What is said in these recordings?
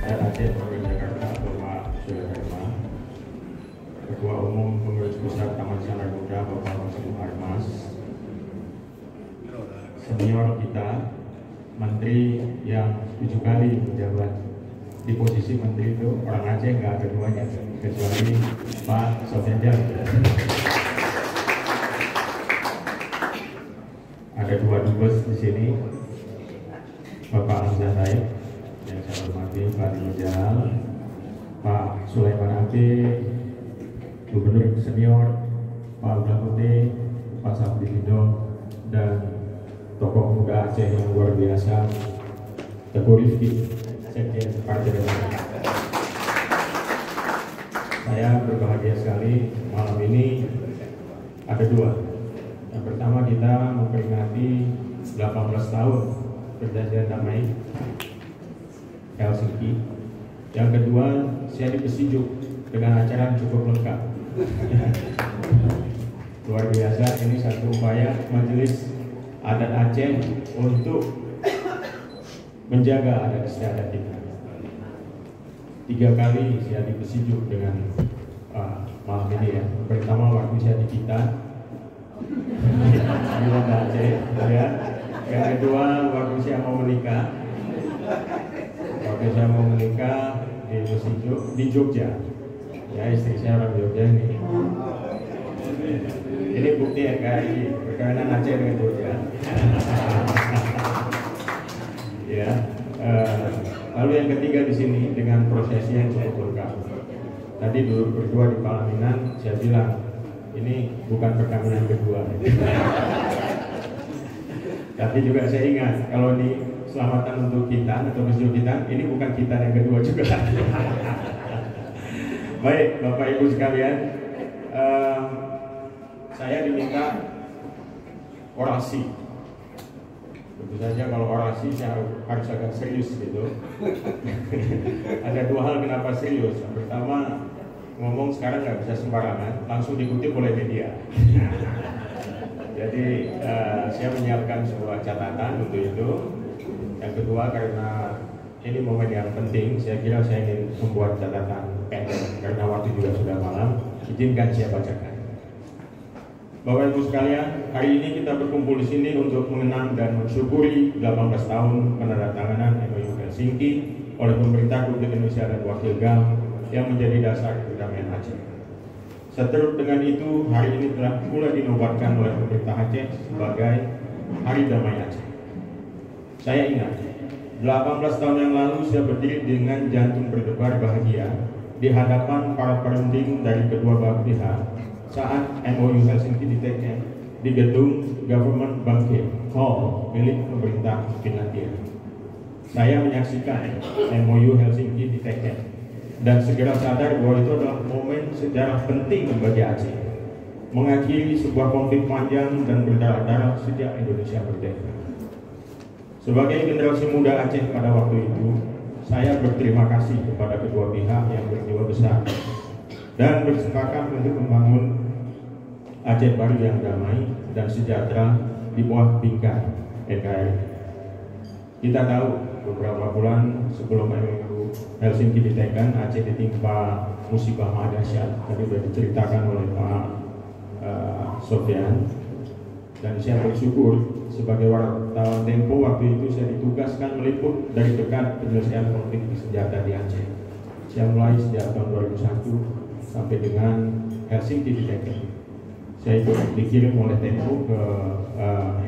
dan Aceh Provinsi Jakarta, Bapak Suyodarma, Ketua Umum Pengurus Pusat Taman Sinar Muda, Bapak Muslim Armas, senior kita, Menteri yang 7 kali menjabat di posisi Menteri itu orang Aceh nggak ada duanya, kecuali Pak Sofyan Jalil. Ada 2 dubes di sini, Bapak Hamzah Said, yang saya hormati, Pak Dino Jalal, Pak Sulaiman Abdi, Gubernur Senior, Pak Uda Putih, Pak Sabdi Hido, dan tokoh muda Aceh yang luar biasa, Teguh Rifki, Sekjen Partai Demokrat. Saya berbahagia sekali malam ini ada 2. Yang pertama, kita memperingati 18 tahun perjanjian damai Helsinki. Yang kedua, saya dipesinjuk dengan acara yang cukup lengkap. Luar biasa, ini satu upaya Majelis Adat Aceh untuk menjaga adat istiadat kita. 3 kali saya dipesinjuk dengan malam ini ya. Pertama waktu saya di kita di Banda Aceh, ya. Yang kedua waktu saya mau menikah. Waktu saya mau menikah di Jogja. Ya, istri saya orang Jogja ini. Ini bukti ya KRI perkawinan Aceh dengan Jogja. Ya. Lalu yang ketiga di sini dengan prosesi yang cukup lengkap. Tadi dulu berdua di Palaminan, saya bilang ini bukan perkawinan kedua. Tapi juga saya ingat kalau di selamatan untuk kita atau masjid kita, ini bukan kita yang kedua juga. Baik, Bapak Ibu sekalian, saya diminta orasi. Tentu saja kalau orasi saya harus agak serius gitu. Ada 2 hal kenapa serius. Yang pertama, ngomong sekarang nggak bisa sembarangan, langsung dikutip oleh media. Jadi saya menyiapkan sebuah catatan untuk itu. Yang kedua, karena ini momen yang penting, saya kira saya ingin membuat catatan pendek karena waktu juga sudah malam. Izinkan saya bacakan. Bapak Ibu sekalian, hari ini kita berkumpul di sini untuk mengenang dan mensyukuri 18 tahun penandatanganan MOU Helsinki oleh pemerintah Republik Indonesia dan Wakil GAM yang menjadi dasar perdamaian Aceh. Seterusnya dengan itu, hari ini telah mulai dinobatkan oleh pemerintah Aceh sebagai Hari Damai Aceh. Saya ingat, 18 tahun yang lalu saya berdiri dengan jantung berdebar bahagia di hadapan para perunding dari kedua belah pihak saat MOU Helsinki diteken di gedung Government Banquet Hall milik pemerintah Finlandia. Saya menyaksikan MOU Helsinki diteken dan segera sadar bahwa itu adalah momen sejarah penting bagi Aceh, mengakhiri sebuah konflik panjang dan berdarah-darah sejak Indonesia merdeka. Sebagai generasi muda Aceh pada waktu itu, saya berterima kasih kepada kedua pihak yang berjiwa besar dan bersepakat untuk membangun Aceh baru yang damai dan sejahtera di bawah bingkai NKRI. Kita tahu beberapa bulan sebelum MOU Helsinki diteken, Aceh ditimpa musibah dahsyat. Tadi sudah diceritakan oleh Pak Sofyan. Dan saya bersyukur sebagai wartawan Tempo waktu itu saya ditugaskan meliput dari dekat penyelesaian konflik bersenjata di Aceh. Saya mulai sejak tahun 2001 sampai dengan Helsinki diteken. Saya dikirim oleh Tempo ke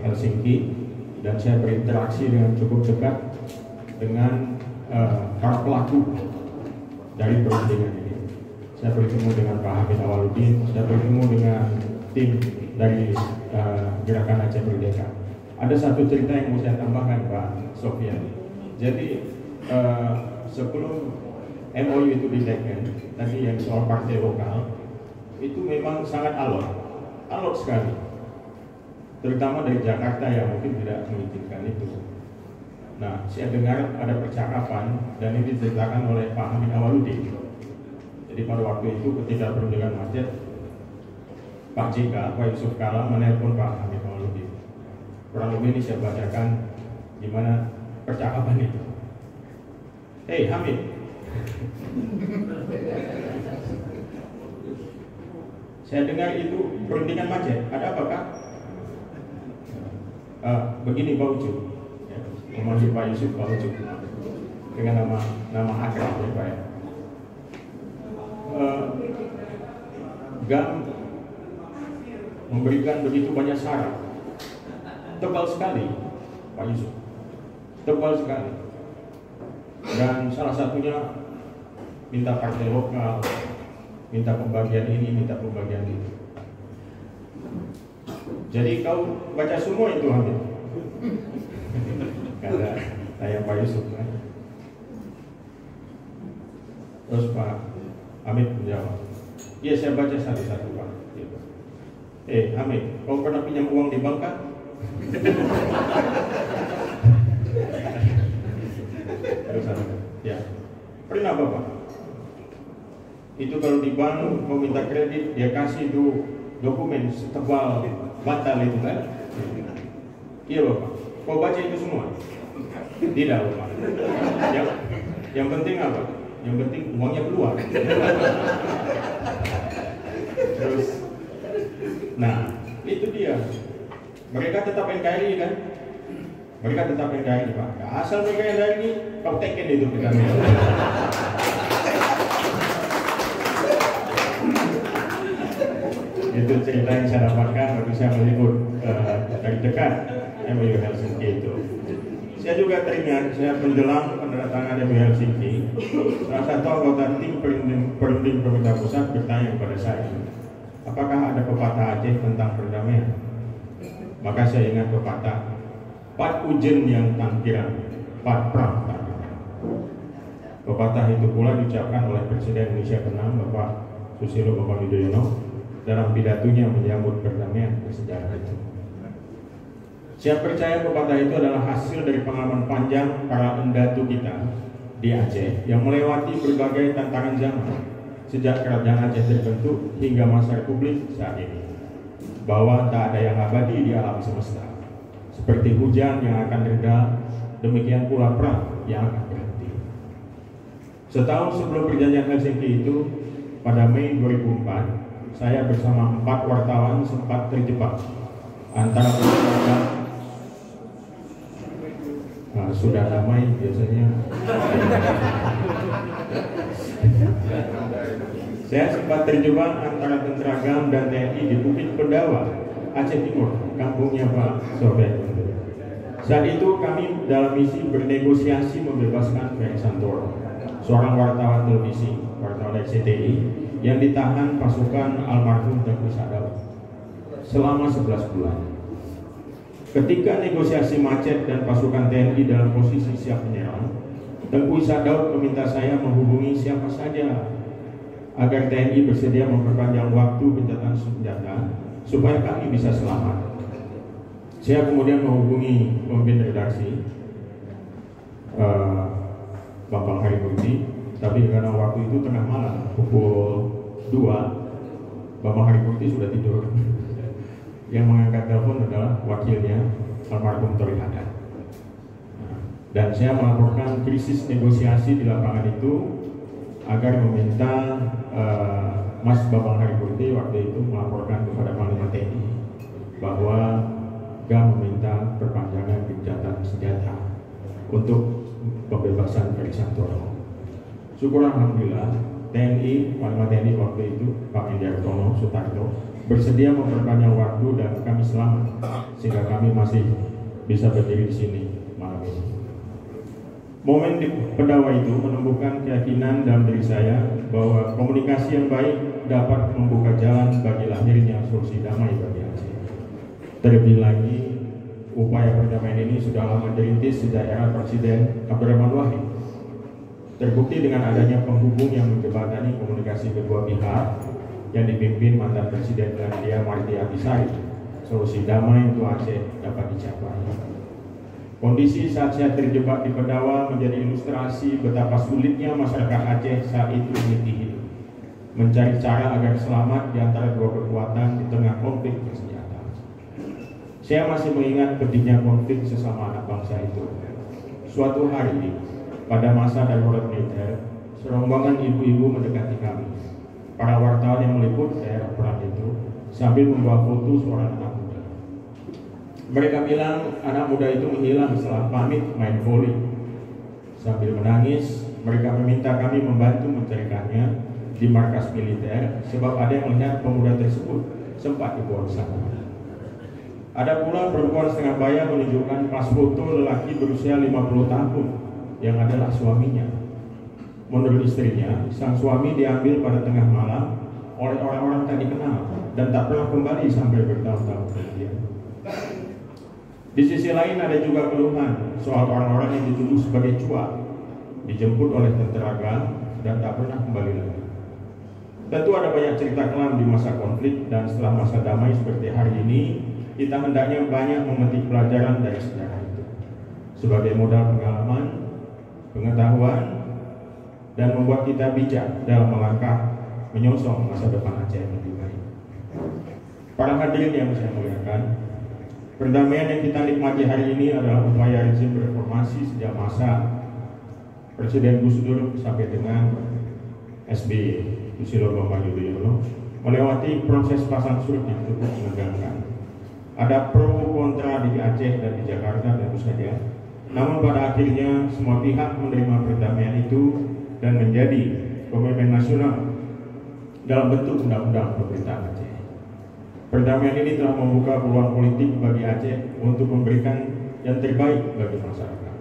Helsinki dan saya berinteraksi dengan cukup dekat dengan para pelaku dari perundingan ini. Saya bertemu dengan Pak Hamid Awaludin, saya bertemu dengan tim dari Gerakan Aceh Merdeka. Ada satu cerita yang mau saya tambahkan, Pak Sofyan. Jadi sebelum MOU itu diteken, tadi yang soal partai lokal, itu memang sangat alot sekali, terutama dari Jakarta yang mungkin tidak mengizinkan itu. Nah, saya dengar ada percakapan dan ini diceritakan oleh Pak Hamid Awaludin. Jadi pada waktu itu ketika perundingan macet, Pak JK, Pak Yusuf Kala menelpon Pak Hamid Awaludin. Kurang lebih ini saya bacakan gimana percakapan itu. Hei Hamid, Saya dengar itu perundingan macet. Ada apakah? Begini Pak Ucup, ya, memanggil Pak Yusuf Pak Ucup dengan nama akrab ya Pak ya. GAM memberikan begitu banyak syarat, tebal sekali Pak Yusuf, tebal sekali, dan salah satunya minta partai lokal, minta pembagian ini, minta pembagian itu. Jadi kau baca semua itu Hamid? Kata saya Pak Yusuf kan. Terus Pak Hamid menjawab, iya saya baca satu-satu Pak. Hamid, kau pernah pinjam uang di bank kan? Terus ya, pernah Bapak? Itu kalau di bank mau minta kredit, dia kasih tuh dokumen setebal batal itu kan? Iya Bapak. Kau baca itu semua? Tidak Bapak. Yang penting apa? Yang penting uangnya keluar. Terus, nah itu dia. Mereka tetap NKRI kan? Mereka tetap NKRI Pak. Asal mereka NKRI, kau teken itu kita. Itu cerita yang saya dapatkan waktu saya meliput dari dekat MUI Helsinki itu. Saya juga teringat, saya menjelang penandatangan MUI Helsinki, salah satu anggota tim perunding pemerintah pusat bertanya kepada saya, apakah ada pepatah Aceh tentang perdamaian? Maka saya ingat pepatah, pat ujen yang tangkiran, pat perang tangkiran. Pepatah itu pula diucapkan oleh Presiden Indonesia ke-6 Bapak Susilo Bambang Yudhoyono dalam pidatonya menyambut perdamaian bersejarah itu. Saya percaya pepatah itu adalah hasil dari pengalaman panjang para endatu kita di Aceh yang melewati berbagai tantangan zaman sejak kerajaan Aceh terbentuk hingga masa Republik saat ini. Bahwa tak ada yang abadi di alam semesta. Seperti hujan yang akan reda, demikian pula perang yang akan berhenti. Setahun sebelum perjanjian Helsinki itu, pada Mei 2004, saya bersama 4 wartawan sempat terjebak antara sudah damai biasanya. Saya sempat terjebak antara tentara GAM dan TNI di Bukit Pendawa, Aceh Timur, kampungnya Pak Sofian. Saat itu kami dalam misi bernegosiasi membebaskan Ferry Santoro, seorang wartawan televisi, wartawan RCTI yang ditahan pasukan almarhum Tengku Sadaud selama 11 bulan. Ketika negosiasi macet dan pasukan TNI dalam posisi siap menyerang, Tengku Sadaud meminta saya menghubungi siapa saja agar TNI bersedia memperpanjang waktu gencatan senjata supaya kami bisa selamat. Saya kemudian menghubungi pemimpin redaksi Bapak Harimurti, tapi karena waktu itu tengah malam pukul 2, Bapak Harimurti sudah tidur. Yang mengangkat telepon adalah wakilnya almarhum Tori Haddad. Dan saya melaporkan krisis negosiasi di lapangan itu agar meminta Mas Bapak Harimurti waktu itu melaporkan kepada Panglima TNI bahwa GAM meminta perpanjangan gencatan senjata untuk pembebasan Ferry Santoro. Syukur alhamdulillah TNI, Panglima TNI waktu itu Pak Indiartono Sutarto bersedia memperpanjang waktu dan kami selamat sehingga kami masih bisa berdiri di sini malam ini. Momen di Pendawa itu menumbuhkan keyakinan dalam diri saya bahwa komunikasi yang baik dapat membuka jalan bagi lahirnya solusi damai bagi Aceh. Terlebih lagi, upaya perdamaian ini sudah lama dirintis sejak era Presiden Abdurrahman Wahid. Terbukti dengan adanya penghubung yang menjembatani komunikasi kedua pihak yang dipimpin mantan Presiden Nadia Marti Abisari. Solusi damai untuk Aceh dapat dicapai. Kondisi saat saya terjebak di Pendawa menjadi ilustrasi betapa sulitnya masyarakat Aceh saat itu meniti hidup, mencari cara agar selamat di antara dua kekuatan di tengah konflik bersenjata. Saya masih mengingat pedihnya konflik sesama anak bangsa itu. Suatu hari pada masa darurat militer serombongan ibu-ibu mendekati kami. Para wartawan yang meliput daerah perang itu sambil membawa foto seorang anak muda. Mereka bilang anak muda itu menghilang setelah pamit main voli. Sambil menangis, mereka meminta kami membantu mencarikannya di markas militer sebab ada yang melihat pemuda tersebut sempat dibuang sana. Ada pula perempuan setengah baya menunjukkan pas foto lelaki berusia 50 tahun yang adalah suaminya. Menurut istrinya, sang suami diambil pada tengah malam oleh orang-orang tak dikenal dan tak pernah kembali sampai bertahun-tahun kemudian. Di sisi lain ada juga keluhan soal orang-orang yang dituduh sebagai cuak, dijemput oleh tentara GAM dan tak pernah kembali lagi. Tentu ada banyak cerita kelam di masa konflik, dan setelah masa damai seperti hari ini, kita hendaknya banyak memetik pelajaran dari sejarah itu sebagai modal pengalaman, pengetahuan, dan membuat kita bijak dalam melangkah menyongsong masa depan Aceh yang lebih baik. Para hadirin yang saya muliakan, perdamaian yang kita nikmati hari ini adalah upaya rezim reformasi sejak masa Presiden Gus Dur sampai dengan SBY Susilo Bambang Yudhoyono melewati proses pasang surut yang cukup menegangkan. Ada pro kontra di Aceh dan di Jakarta tentu saja. Namun pada akhirnya semua pihak menerima perdamaian itu dan menjadi komitmen nasional dalam bentuk undang-undang pemerintahan Aceh. Perdamaian ini telah membuka peluang politik bagi Aceh untuk memberikan yang terbaik bagi masyarakat.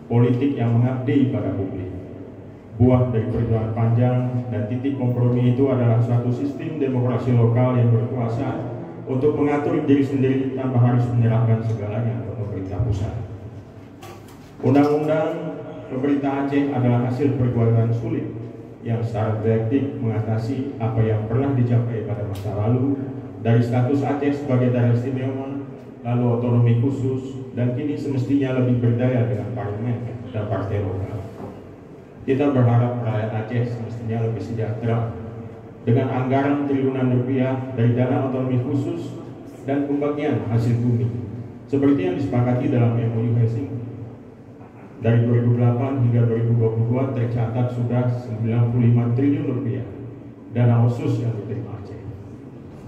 Politik yang mengabdi pada publik. Buah dari perjuangan panjang dan titik kompromi itu adalah suatu sistem demokrasi lokal yang berkuasa untuk mengatur diri sendiri tanpa harus menyerahkan segalanya ke pemerintah pusat. Undang-undang pemerintah Aceh adalah hasil perjuangan sulit yang secara dialektik mengatasi apa yang pernah dicapai pada masa lalu, dari status Aceh sebagai daerah istimewa, lalu otonomi khusus, dan kini semestinya lebih berdaya dengan parlemen dan partai lokal. Kita berharap rakyat Aceh semestinya lebih sejahtera dengan anggaran triliunan rupiah dari dana otonomi khusus dan pembagian hasil bumi, seperti yang disepakati dalam MOU Helsinki. Dari 2008 hingga 2022 tercatat sudah 95 triliun rupiah dana khusus yang diterima Aceh.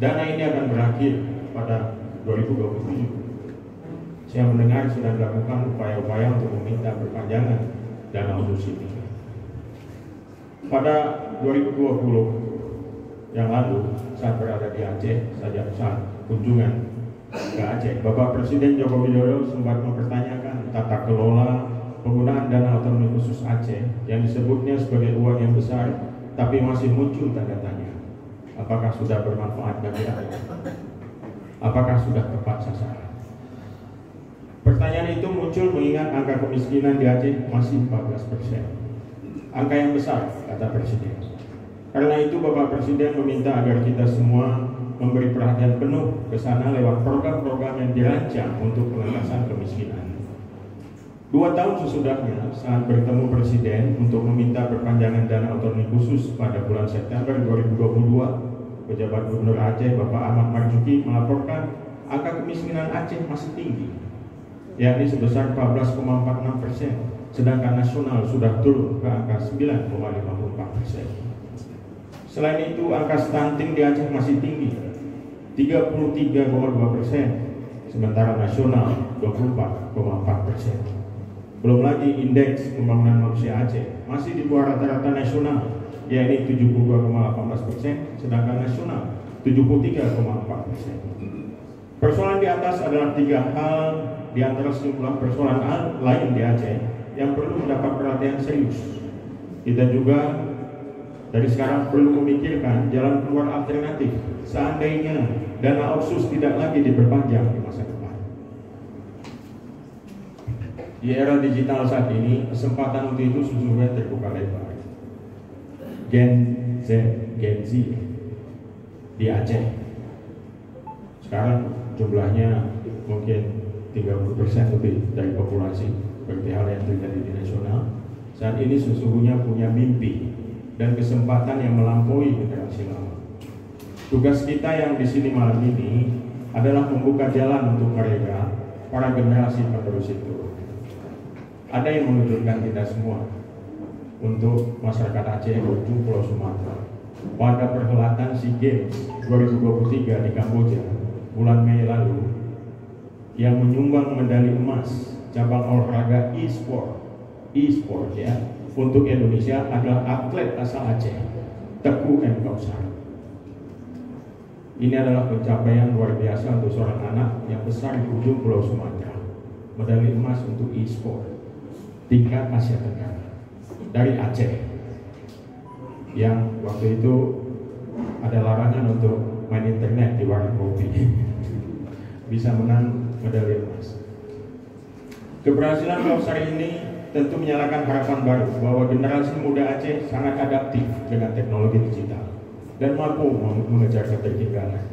Dana ini akan berakhir pada 2027. Saya mendengar sudah dilakukan upaya-upaya untuk meminta perpanjangan dana khusus ini. Pada 2020 yang lalu, saat berada di Aceh, saat kunjungan ke Aceh, Bapak Presiden Joko Widodo sempat mempertanyakan tata kelola penggunaan dana otonomi khusus Aceh yang disebutnya sebagai uang yang besar, tapi masih muncul tanda tanya. Apakah sudah bermanfaat bagi rakyat? Apakah sudah tepat sasaran? Pertanyaan itu muncul mengingat angka kemiskinan di Aceh masih 14%. Angka yang besar, kata Presiden. Karena itu Bapak Presiden meminta agar kita semua memberi perhatian penuh ke sana lewat program-program yang dirancang untuk pengentasan kemiskinan. 2 tahun sesudahnya, saat bertemu Presiden untuk meminta perpanjangan dana otonomi khusus pada bulan September 2022, pejabat Gubernur Aceh Bapak Ahmad Marzuki melaporkan angka kemiskinan Aceh masih tinggi, yakni sebesar 14,46%, sedangkan nasional sudah turun ke angka 9,54%. Selain itu, angka stunting di Aceh masih tinggi, 33,2%, sementara nasional 24,4%. Belum lagi indeks pembangunan manusia Aceh masih di bawah rata-rata nasional, yakni 72,18%, sedangkan nasional 73,4%. Persoalan di atas adalah 3 hal di antara sejumlah persoalan lain di Aceh yang perlu mendapat perhatian serius. Kita juga dari sekarang perlu memikirkan jalan keluar alternatif seandainya dana otsus tidak lagi diperpanjang di masa depan. Di era digital saat ini, kesempatan untuk itu sesungguhnya terbuka lebar. Gen Z di Aceh sekarang jumlahnya mungkin 30% lebih dari populasi, seperti hal yang terjadi di nasional. Saat ini sesungguhnya punya mimpi dan kesempatan yang melampaui generasi lama. Tugas kita yang di sini malam ini adalah membuka jalan untuk mereka, para generasi penerus itu. Ada yang menunjukkan kita semua untuk masyarakat Aceh di ujung Pulau Sumatera. Pada perhelatan SEA Games 2023 di Kamboja bulan Mei lalu, yang menyumbang medali emas cabang olahraga e-sport ya untuk Indonesia adalah atlet asal Aceh, Teguh M. Kausar. Ini adalah pencapaian luar biasa untuk seorang anak yang besar di ujung Pulau Sumatera. Medali emas untuk e-sport tingkat Asia Tenggara dari Aceh, yang waktu itu ada larangan untuk main internet di warung kopi. Bisa menang medali emas. Keberhasilan Kausar ini tentu menyalakan harapan baru bahwa generasi muda Aceh sangat adaptif dengan teknologi digital dan mampu mengejar ketertinggalan.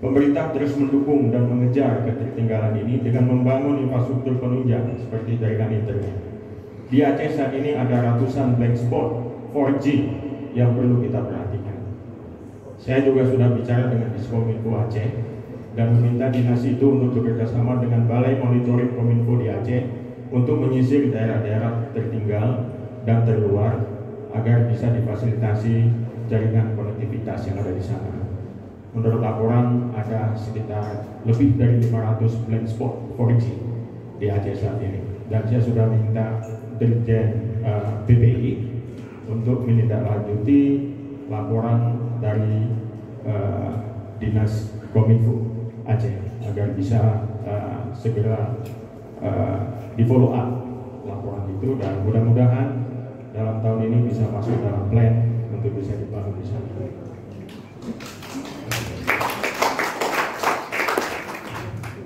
Pemerintah terus mendukung dan mengejar ketertinggalan ini dengan membangun infrastruktur penunjang seperti jaringan internet. Di Aceh saat ini ada ratusan blank spot 4G yang perlu kita perhatikan. Saya juga sudah bicara dengan Diskominfo Aceh dan meminta dinas itu untuk bekerjasama dengan Balai Monitoring Kominfo di Aceh untuk menyisir daerah-daerah tertinggal dan terluar agar bisa difasilitasi jaringan konektivitas yang ada di sana. Menurut laporan ada sekitar lebih dari 500 blank spot 4G di Aceh saat ini, dan saya sudah minta Dirjen BPI untuk menindaklanjuti laporan dari Dinas Kominfo Aceh agar bisa segera di follow up laporan itu, dan mudah-mudahan dalam tahun ini bisa masuk dalam plan untuk bisa dibangun di sana.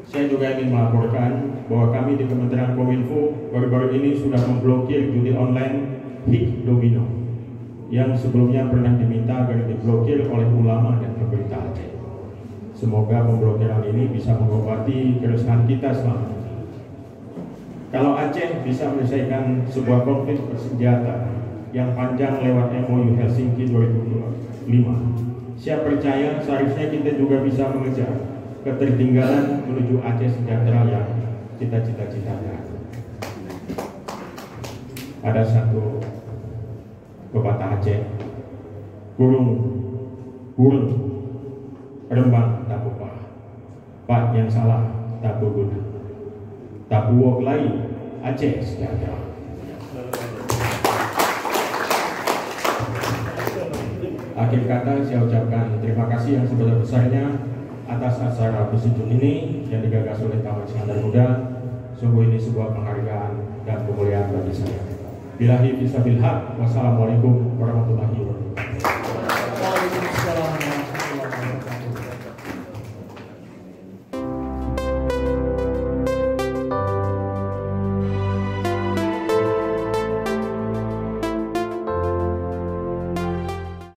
Saya juga ingin melaporkan bahwa kami di Kementerian Kominfo baru-baru ini sudah memblokir judi online Hik Domino yang sebelumnya pernah diminta agar diblokir oleh ulama dan pemerintah Aceh. Semoga pemblokiran ini bisa mengobati keresahan kita selama ini. Kalau Aceh bisa menyelesaikan sebuah konflik bersenjata yang panjang lewat MOU Helsinki 2005, saya percaya seharusnya kita juga bisa mengejar ketertinggalan menuju Aceh sejahtera yang kita cita-citakan. Ada satu pepatah Aceh, kurung rembang tak apa, pak yang salah tak berguna, tak buok lain Aceh sejahtera. Akhir kata saya ucapkan terima kasih yang sebesar-besarnya atas acara bersejuk ini yang digagas oleh Taman Iskandar Muda. Sungguh ini sebuah penghargaan dan kemuliaan bagi saya. Billahi fisabilillah. Wassalamualaikum warahmatullahi wabarakatuh.